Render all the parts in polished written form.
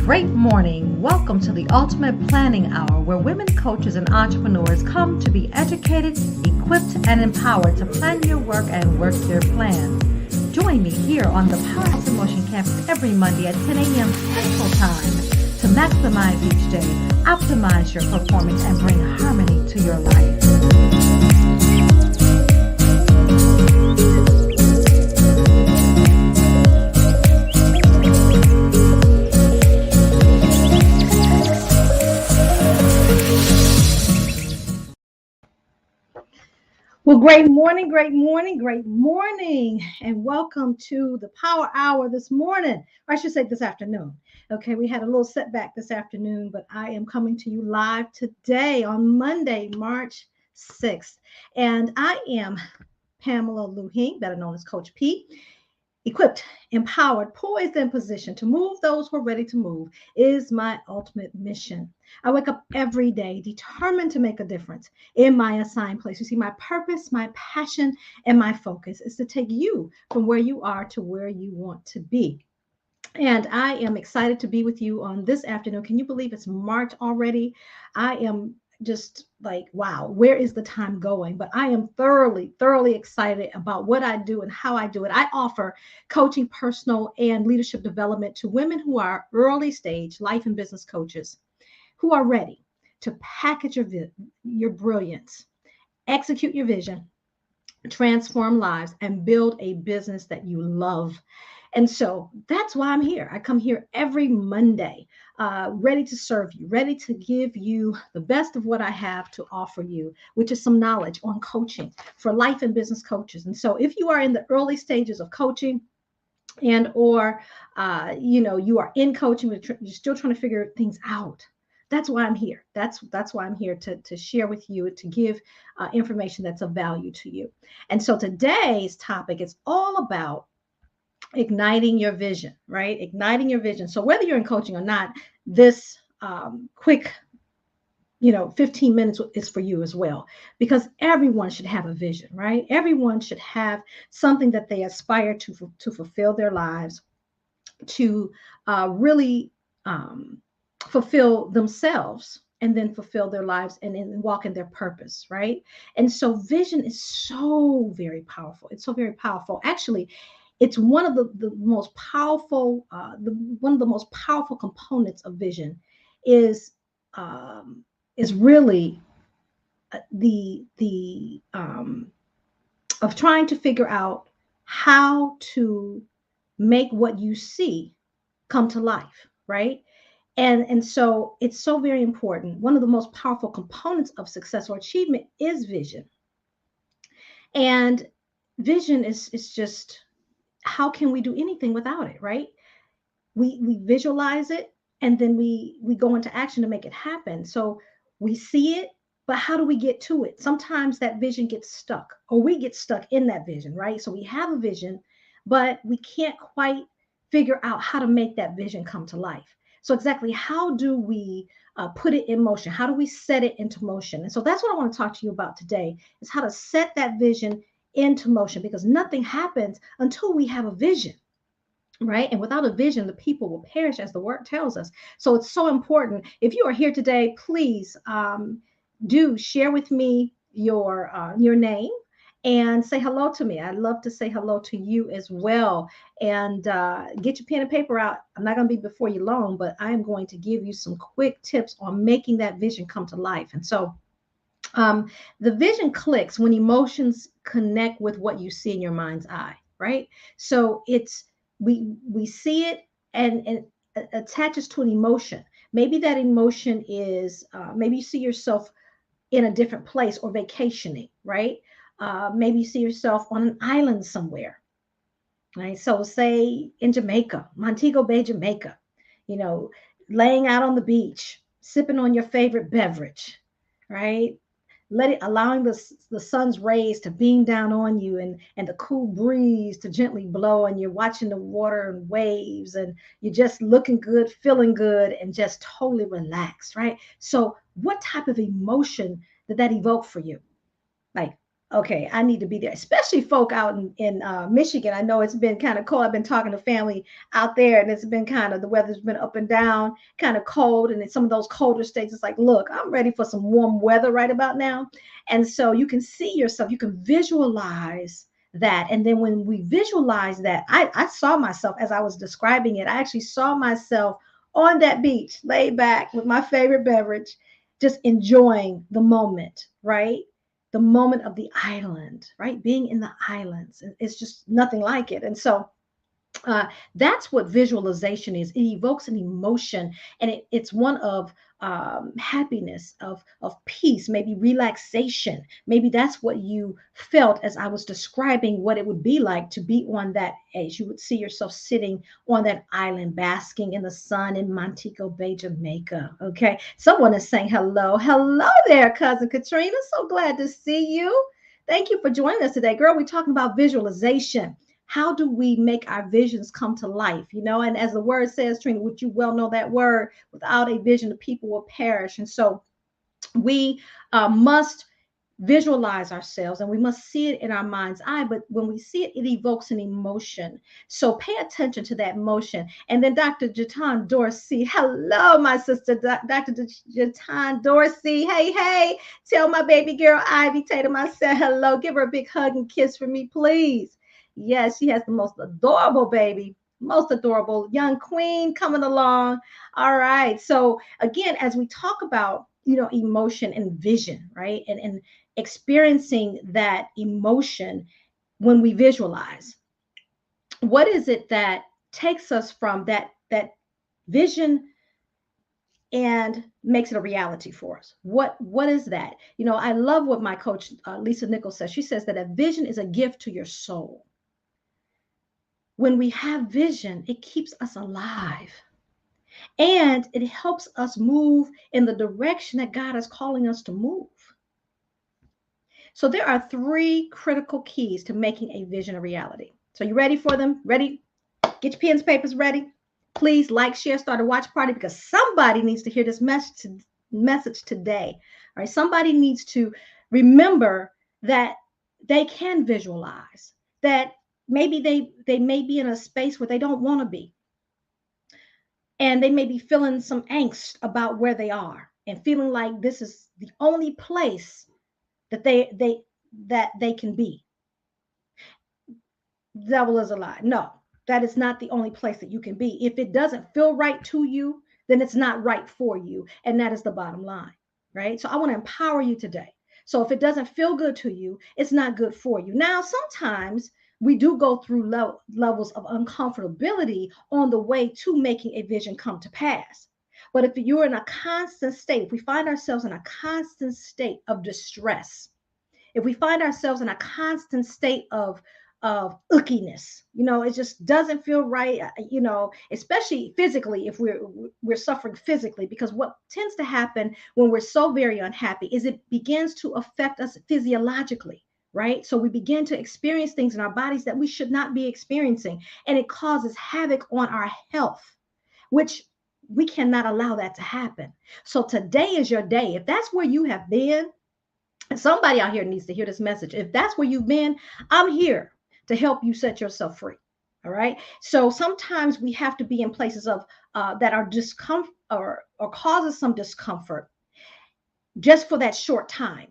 great morning. Welcome to the Ultimate Planning Hour, where women coaches and entrepreneurs come to be educated, equipped, and empowered to plan your work and work your plans. Join me here on the Power of Motion campus every Monday at 10 a.m. Central Time to maximize each day, optimize your performance, and bring harmony to your life. Well, great morning, and welcome to the Power Hour this morning, or I should say this afternoon. Okay, we had a little setback this afternoon, but I am coming to you live today on Monday, March 6th, and I am Pamela Lue-Hing, better known as Coach P. Equipped, empowered, poised, and positioned to move those who are ready to move is my ultimate mission. I wake up every day determined to make a difference in my assigned place. You see, my purpose, my passion, and my focus is to take you from where you are to where you want to be. And I am excited to be with you on this afternoon. Can you believe it's March already? I am just like, wow, where is the time going? But I am thoroughly excited about what I do and how I do it. I offer coaching, personal, and leadership development to women who are early stage life and business coaches who are ready to package your brilliance, execute your vision, transform lives, and build a business that you love. And so that's why I'm here. I come here every Monday, ready to serve you, ready to give you the best of what I have to offer you, which is some knowledge on coaching for life and business coaches. And so if you are in the early stages of coaching and or you are in coaching, but you're still trying to figure things out, that's why I'm here. That's why I'm here to share with you, to give information that's of value to you. And so today's topic is all about igniting your vision, right? Igniting your vision. So whether you're in coaching or not, this quick 15 minutes is for you as well, because everyone should have a vision, right? Everyone should have something that they aspire to fulfill their lives, to really fulfill themselves, and then fulfill their lives and walk in their purpose, right? And so vision is so very powerful. It's so very powerful. Actually, it's one of the most powerful, one of the most powerful components of vision is really the of trying to figure out how to make what you see come to life, right? And so it's so very important. One of the most powerful components of success or achievement is vision. And vision is just, how can we do anything without it, right? We visualize it, and then we go into action to make it happen. So we see it, but how do we get to it? Sometimes that vision gets stuck, or we get stuck in that vision, right? So we have a vision, but we can't quite figure out how to make that vision come to life. So exactly, how do we put it in motion? How do we set it into motion? And so that's what I want to talk to you about today, is how to set that vision into motion, because nothing happens until we have a vision, right? And without a vision, the people will perish, as the word tells us. So it's so important. If you are here today, please do share with me your name and say hello to me. I'd love to say hello to you as well. And get your pen and paper out. I'm not going to be before you long, but I am going to give you some quick tips on making that vision come to life. And so the vision clicks when emotions connect with what you see in your mind's eye, right? So it's we see it, and it attaches to an emotion. Maybe that emotion is maybe you see yourself in a different place or vacationing, right? Maybe you see yourself on an island somewhere, right? So say in Jamaica, Montego Bay, Jamaica, laying out on the beach, sipping on your favorite beverage, right? Allowing the sun's rays to beam down on you, and the cool breeze to gently blow, and you're watching the water and waves, and you're just looking good, feeling good, and just totally relaxed, right? So what type of emotion did that evoke for you? Like okay, I need to be there, especially folk out in Michigan. I know it's been kind of cold. I've been talking to family out there, and it's been kind of, the weather's been up and down, kind of cold. And in some of those colder states, it's like, look, I'm ready for some warm weather right about now. And so you can see yourself, you can visualize that. And then when we visualize that, I saw myself as I was describing it. I actually saw myself on that beach, laid back with my favorite beverage, just enjoying the moment, right? The moment of the island, right? Being in the islands, it's just nothing like it. And so uh, that's what visualization is. It evokes an emotion, and it's one of happiness, of peace, maybe relaxation. Maybe that's what you felt as I was describing what it would be like to be on that edge. You would see yourself sitting on that island, basking in the sun in Montego Bay, Jamaica. Okay, someone is saying hello, hello there, cousin Katrina. So glad to see you. Thank you for joining us today, girl. We're talking about visualization. How do we make our visions come to life? And as the word says, Trina, which you well know that word, without a vision, the people will perish. And so we must visualize ourselves, and we must see it in our mind's eye. But when we see it, it evokes an emotion. So pay attention to that emotion. And then Dr. Jatan Dorsey, hello, my sister, Dr. Jatan Dorsey. Hey, hey, tell my baby girl Ivy Tatum I said hello. Give her a big hug and kiss for me, please. Yes, she has the most adorable baby, most adorable young queen coming along. All right. So again, as we talk about, emotion and vision, right? And experiencing that emotion when we visualize, what is it that takes us from that vision and makes it a reality for us? What is that? I love what my coach Lisa Nichols says. She says that a vision is a gift to your soul. When we have vision, it keeps us alive, and it helps us move in the direction that God is calling us to move. So there are three critical keys to making a vision a reality. So you ready for them? Ready? Get your pens, papers ready. Please like, share, start a watch party, because somebody needs to hear this message today. All right. Somebody needs to remember that they can visualize, that maybe they may be in a space where they don't want to be. And they may be feeling some angst about where they are and feeling like this is the only place that they can be. Devil is a lie. No, that is not the only place that you can be. If it doesn't feel right to you, then it's not right for you. And that is the bottom line, right? So I want to empower you today. So if it doesn't feel good to you, it's not good for you. Now, sometimes we do go through levels of uncomfortability on the way to making a vision come to pass. But if you're in a constant state, if we find ourselves in a constant state of distress, if we find ourselves in a constant state of ickiness, it just doesn't feel right, especially physically, if we're suffering physically, because what tends to happen when we're so very unhappy is it begins to affect us physiologically, right? So we begin to experience things in our bodies that we should not be experiencing, and it causes havoc on our health, which we cannot allow that to happen. So today is your day. If that's where you have been, somebody out here needs to hear this message. If that's where you've been, I'm here to help you set yourself free. All right. So sometimes we have to be in places of that are discomfort, or causes some discomfort, just for that short time.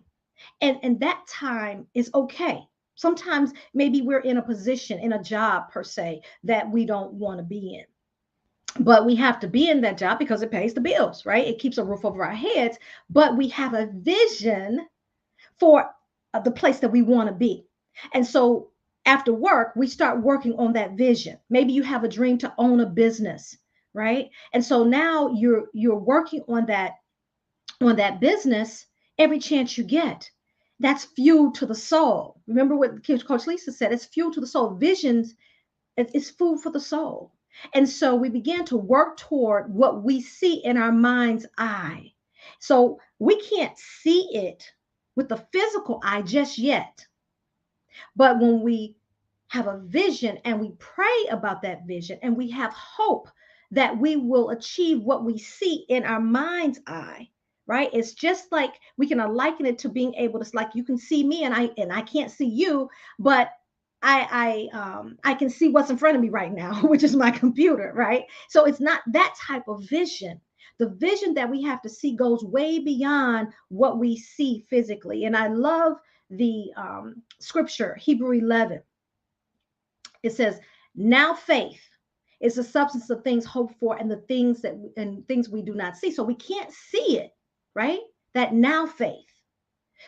And that time is okay. Sometimes maybe we're in a position, in a job per se, that we don't want to be in, but we have to be in that job because it pays the bills, right? It keeps a roof over our heads. But we have a vision for the place that we want to be. And so after work, we start working on that vision. Maybe you have a dream to own a business, right? And so now you're working on that business every chance you get. That's fuel to the soul. Remember what Coach Lisa said, it's fuel to the soul. Visions is food for the soul. And so we begin to work toward what we see in our mind's eye. So we can't see it with the physical eye just yet. But when we have a vision and we pray about that vision and we have hope that we will achieve what we see in our mind's eye, right? It's just like we can liken it to being able to, like, you can see me and I can't see you, but I can see what's in front of me right now, which is my computer, right? So it's not that type of vision. The vision that we have to see goes way beyond what we see physically. And I love the scripture, Hebrew 11. It says, now faith is the substance of things hoped for and the things that and things we do not see. So we can't see it, right? That now faith.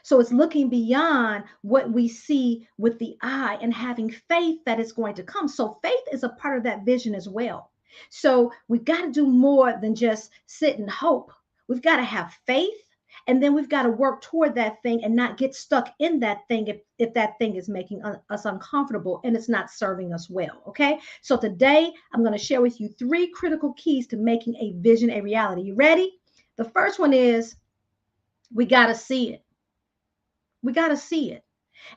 So it's looking beyond what we see with the eye and having faith that it's going to come. So faith is a part of that vision as well. So we've got to do more than just sit and hope. We've got to have faith, and then we've got to work toward that thing and not get stuck in that thing if that thing is making us uncomfortable and it's not serving us well. Okay. So today I'm going to share with you 3 critical keys to making a vision a reality. You ready? The first one is we got to see it. We got to see it.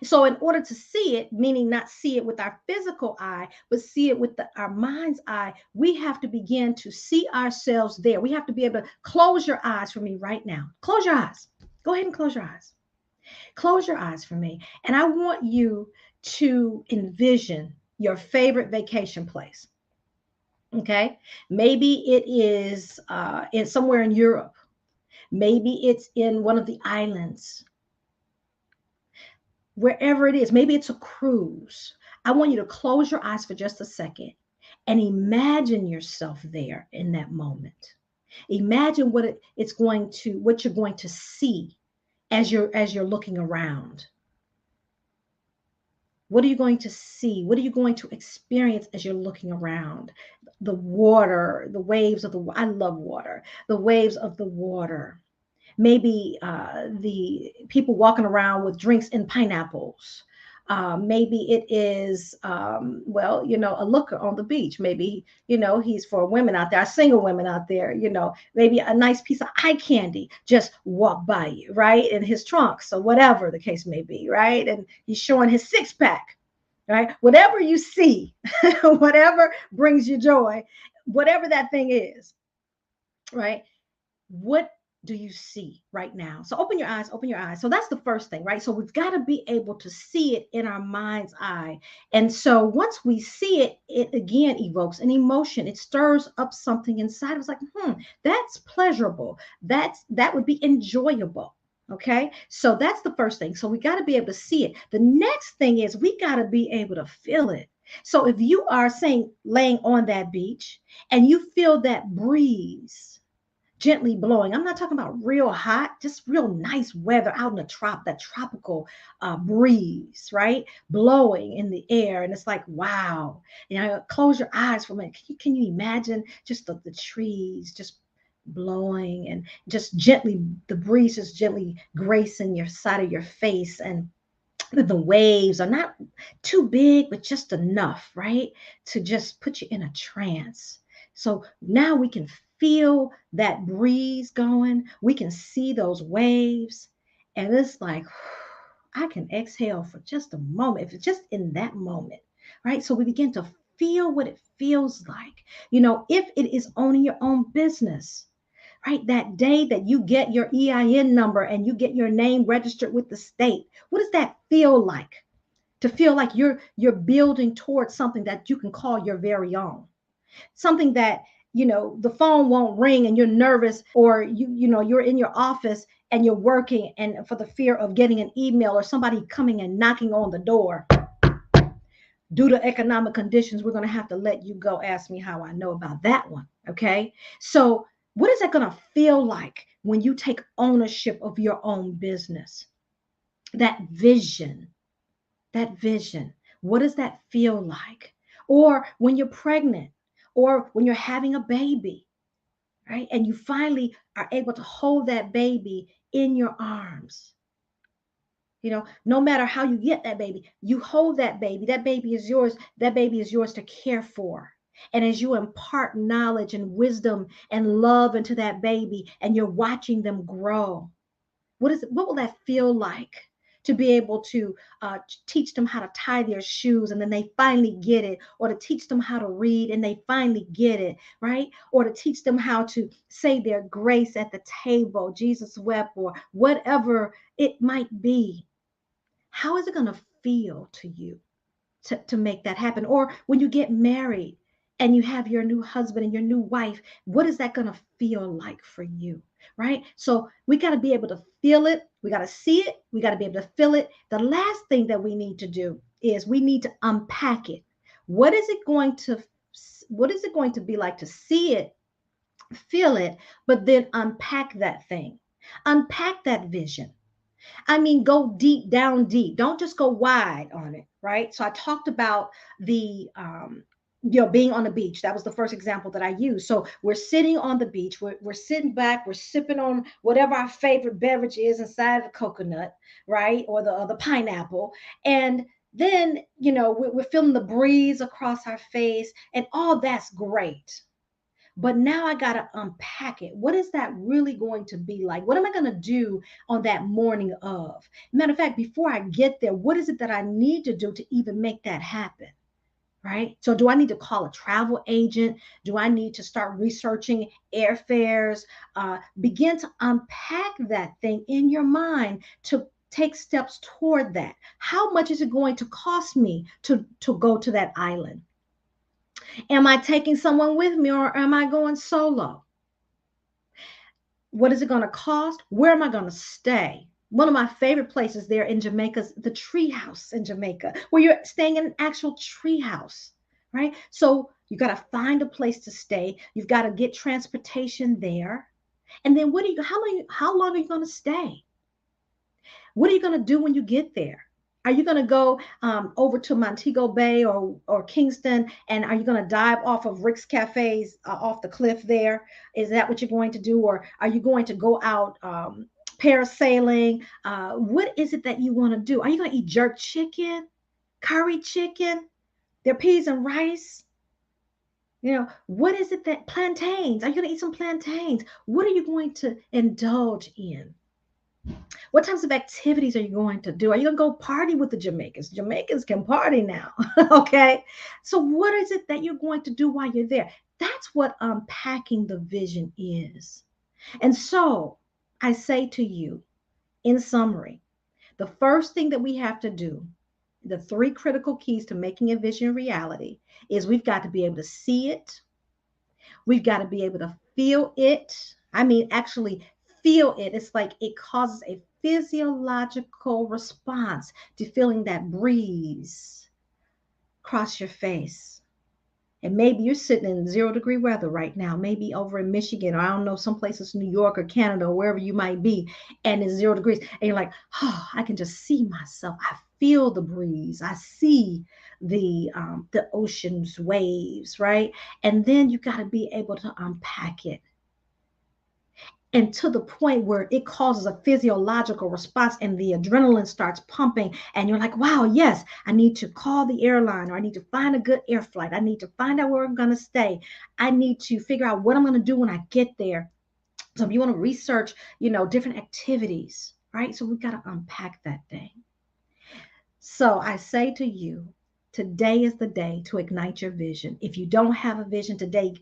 So in order to see it, meaning not see it with our physical eye, but see it with our mind's eye, we have to begin to see ourselves there. We have to be able to close your eyes for me right now. Close your eyes. Go ahead and close your eyes. Close your eyes for me. And I want you to envision your favorite vacation place. Okay. Maybe it is in somewhere in Europe. Maybe it's in one of the islands. Wherever it is, maybe it's a cruise. I want you to close your eyes for just a second and imagine yourself there in that moment. Imagine what what you're going to see as you're looking around. What are you going to see? What are you going to experience as you're looking around? The water, the waves of I love water, the waves of the water. Maybe the people walking around with drinks in pineapples. Maybe it is, a looker on the beach. Maybe, he's for women out there, single women out there, maybe a nice piece of eye candy just walk by you, right? In his trunk. So whatever the case may be, right? And he's showing his 6-pack, right? Whatever you see, whatever brings you joy, whatever that thing is, right? What do you see right now? So open your eyes, open your eyes. So that's the first thing, right? So we've got to be able to see it in our mind's eye. And so once we see it, it again evokes an emotion. It stirs up something inside. It's like, that's pleasurable. That would be enjoyable. Okay. So that's the first thing. So we got to be able to see it. The next thing is we got to be able to feel it. So if you are laying on that beach and you feel that breeze gently blowing. I'm not talking about real hot, just real nice weather out in that tropical breeze, right? Blowing in the air. And it's like, wow. Close your eyes for a minute. Can you imagine just the trees just blowing and just gently, the breeze is gently gracing your side of your face, and the waves are not too big, but just enough, right? To just put you in a trance. So now we can feel that breeze going. We can see those waves. And it's like, I can exhale for just a moment, if it's just in that moment, right? So we begin to feel what it feels like. If it is owning your own business, right? That day that you get your EIN number and you get your name registered with the state, what does that feel like? To feel like you're building towards something that you can call your very own. Something that, the phone won't ring and you're nervous, or you're in your office and you're working, and for the fear of getting an email or somebody coming and knocking on the door. Due to economic conditions, we're going to have to let you go. Ask me how I know about that one. Okay. So what is that going to feel like when you take ownership of your own business? That vision. What does that feel like? Or when you're pregnant, or when you're having a baby, right? And you finally are able to hold that baby in your arms. No matter how you get that baby, you hold that baby. That baby is yours. That baby is yours to care for. And as you impart knowledge and wisdom and love into that baby, and you're watching them grow, what will that feel like to be able to teach them how to tie their shoes and then they finally get it, or to teach them how to read and they finally get it, right? Or to teach them how to say their grace at the table, Jesus wept, or whatever it might be. How is it going to feel to you to make that happen? Or when you get married and you have your new husband and your new wife, what is that going to feel like for you? Right? So we got to be able to feel it. We got to see it. We got to be able to feel it. The last thing that we need to do is we need to unpack it. What is it going to be like to see it, feel it, but then unpack that thing? Unpack that vision. I mean, go deep, down deep. Don't just go wide on it, right? So I talked about the being on the beach. That was the first example that I used. So we're sitting on the beach. We're sitting back. We're sipping on whatever our favorite beverage is inside the coconut, right, or the pineapple, and then we're feeling the breeze across our face, and all that's great. But now I got to unpack it. What is that really going to be like? What am I going to do on that morning of? Matter of fact, before I get there, what is it that I need to do to even make that happen? Right? So, do I need to call a travel agent? Do I need to start researching airfares? Begin to unpack that thing in your mind to take steps toward that. How much is it going to cost me to go to that island? Am I taking someone with me, or am I going solo? What is it going to cost? Where am I going to stay? One of my favorite places there in Jamaica is the tree house in Jamaica, where you're staying in an actual tree house, right? So you got to find a place to stay. You've got to get transportation there. And then how long are you going to stay? What are you going to do when you get there? Are you going to go over to Montego Bay or Kingston, and are you going to dive off of Rick's Cafes off the cliff there? Is that what you're going to do? Or are you going to go out parasailing? What is it that you want to do? Are you going to eat jerk chicken, curry chicken, their peas and rice? What is it that plantains? Are you going to eat some plantains? What are you going to indulge in? What types of activities are you going to do? Are you going to go party with the Jamaicans? Jamaicans can party now. Okay. So, what is it that you're going to do while you're there? That's what unpacking the vision is. And so, I say to you, in summary, the first thing that we have to do, the three critical keys to making a vision reality, is we've got to be able to see it. We've got to be able to feel it. I mean, actually feel it. It's like it causes a physiological response to feeling that breeze across your face. And maybe you're sitting in 0-degree weather right now, maybe over in Michigan, or I don't know, some places, New York or Canada, or wherever you might be, and it's 0 degrees. And you're like, oh, I can just see myself. I feel the breeze. I see the ocean's waves, right? And then you got to be able to unpack it. And to the point where it causes a physiological response and the adrenaline starts pumping, and you're like, wow, yes, I need to call the airline, or I need to find a good air flight. I need to find out where I'm going to stay. I need to figure out what I'm going to do when I get there. So if you want to research, different activities, right? So we've got to unpack that thing. So I say to you, today is the day to ignite your vision. If you don't have a vision today,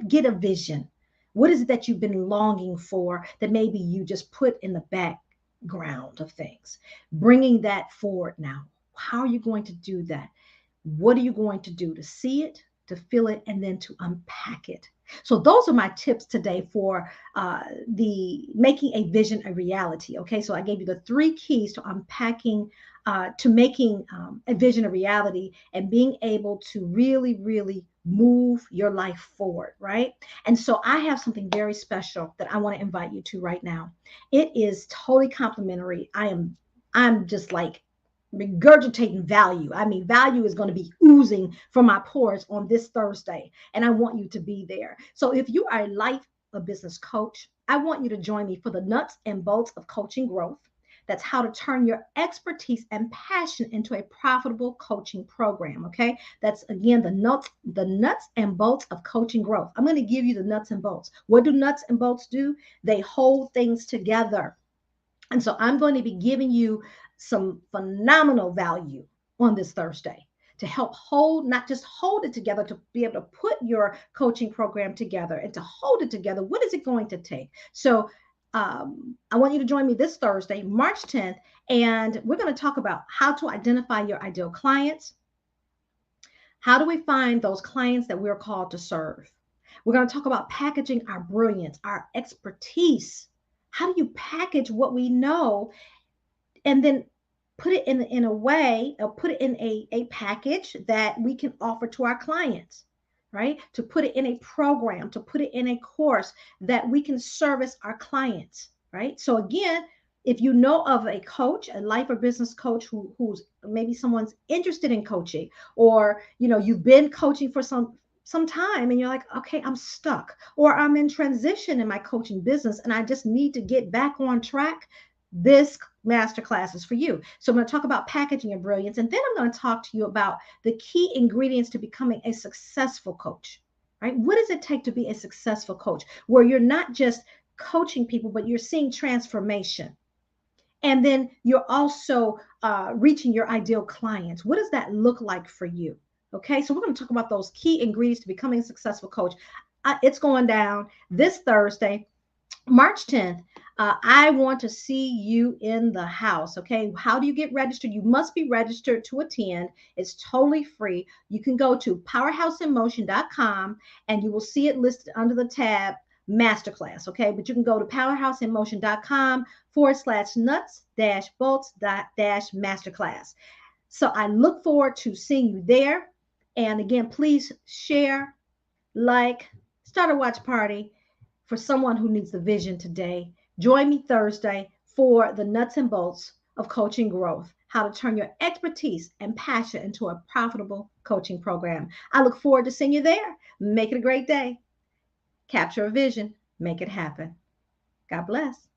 get a vision. What is it that you've been longing for that maybe you just put in the background of things? Bringing that forward now. How are you going to do that? What are you going to do to see it, to feel it, and then to unpack it? So those are my tips today for the making a vision a reality. Okay, so I gave you the 3 keys to unpacking, to making a vision a reality, and being able to really, really move your life forward, right? And so I have something very special that I want to invite you to right now. It is totally complimentary. I'm just like regurgitating value. I mean, value is going to be oozing from my pores on this Thursday, and I want you to be there. So if you are a business coach, I want you to join me for the nuts and bolts of coaching growth. That's how to turn your expertise and passion into a profitable coaching program. Okay. That's again the nuts and bolts of coaching growth. I'm going to give you the nuts and bolts. What do nuts and bolts do? They hold things together. And so I'm going to be giving you some phenomenal value on this Thursday to help hold, not just hold it together, to be able to put your coaching program together and to hold it together. What is it going to take? So I want you to join me this Thursday, March 10th, and we're going to talk about how to identify your ideal clients. How do we find those clients that we're called to serve? We're going to talk about packaging our brilliance, our expertise. How do you package what we know and then put it in a way, or put it in a package that we can offer to our clients, right? To put it in a program, to put it in a course that we can service our clients, right? So again, if you know of a coach, a life or business coach who's maybe someone's interested in coaching, or you've been coaching for some time and you're like, okay, I'm stuck, or I'm in transition in my coaching business and I just need to get back on track, this masterclass is for you. So I'm going to talk about packaging your brilliance, and then I'm going to talk to you about the key ingredients to becoming a successful coach, right? What does it take to be a successful coach, where you're not just coaching people, but you're seeing transformation? And then you're also reaching your ideal clients. What does that look like for you? Okay, so we're going to talk about those key ingredients to becoming a successful coach. It's going down this Thursday, March 10th. I want to see you in the house. Okay. How do you get registered? You must be registered to attend. It's totally free. You can go to powerhouseinmotion.com and you will see it listed under the tab masterclass. Okay. But you can go to powerhouseinmotion.com/nuts-bolts-masterclass. So I look forward to seeing you there. And again, please share, like, start a watch party for someone who needs the vision today. Join me Thursday for the nuts and bolts of coaching growth, how to turn your expertise and passion into a profitable coaching program. I look forward to seeing you there. Make it a great day. Capture a vision, make it happen. God bless.